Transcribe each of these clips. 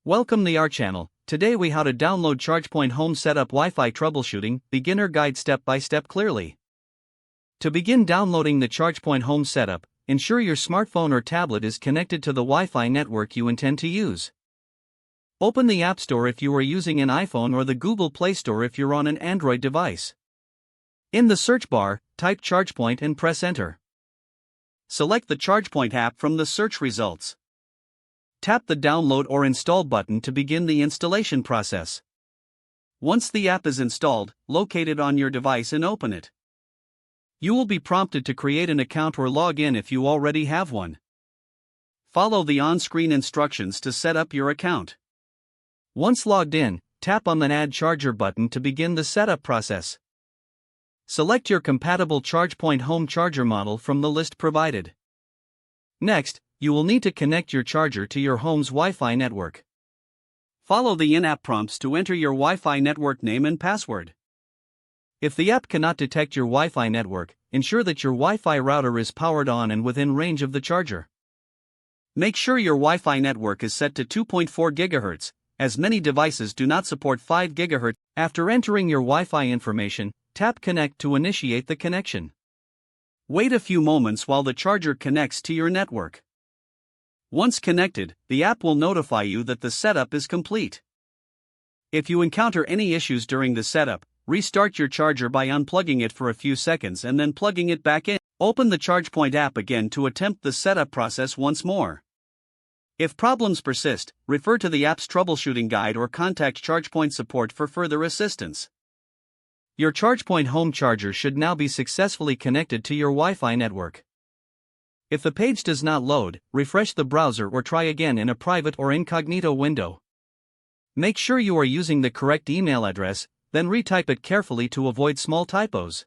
Welcome to our channel. Today we how to download ChargePoint Home Setup Wi-Fi Troubleshooting Beginner Guide step by step clearly. To begin downloading the ChargePoint Home Setup, ensure your smartphone or tablet is connected to the Wi-Fi network you intend to use. Open the App Store if you are using an iPhone or the Google Play Store if you're on an Android device. In the search bar, type ChargePoint and press Enter. Select the ChargePoint app from the search results. Tap the download or install button to begin the installation process. Once the app is installed, locate it on your device and open it. You will be prompted to create an account or log in if you already have one. Follow the on-screen instructions to set up your account. Once logged in, tap on the Add Charger button to begin the setup process. Select your compatible ChargePoint Home charger model from the list provided. Next, you will need to connect your charger to your home's Wi-Fi network. Follow the in-app prompts to enter your Wi-Fi network name and password. If the app cannot detect your Wi-Fi network, ensure that your Wi-Fi router is powered on and within range of the charger. Make sure your Wi-Fi network is set to 2.4 GHz, as many devices do not support 5 GHz. After entering your Wi-Fi information, tap Connect to initiate the connection. Wait a few moments while the charger connects to your network. Once connected, the app will notify you that the setup is complete. If you encounter any issues during the setup, restart your charger by unplugging it for a few seconds and then plugging it back in. Open the ChargePoint app again to attempt the setup process once more. If problems persist, refer to the app's troubleshooting guide or contact ChargePoint support for further assistance. Your ChargePoint home charger should now be successfully connected to your Wi-Fi network. If the page does not load, refresh the browser or try again in a private or incognito window. Make sure you are using the correct email address, then retype it carefully to avoid small typos.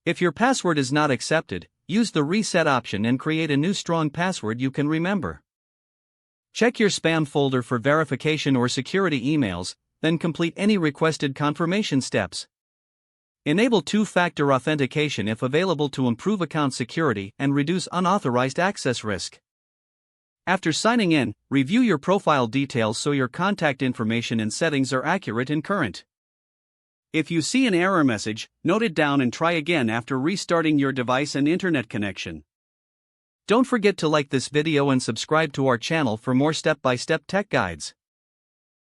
If your password is not accepted, use the reset option and create a new strong password you can remember. Check your spam folder for verification or security emails, then complete any requested confirmation steps. Enable two-factor authentication if available to improve account security and reduce unauthorized access risk. After signing in, review your profile details so your contact information and settings are accurate and current. If you see an error message, note it down and try again after restarting your device and internet connection. Don't forget to like this video and subscribe to our channel for more step-by-step tech guides.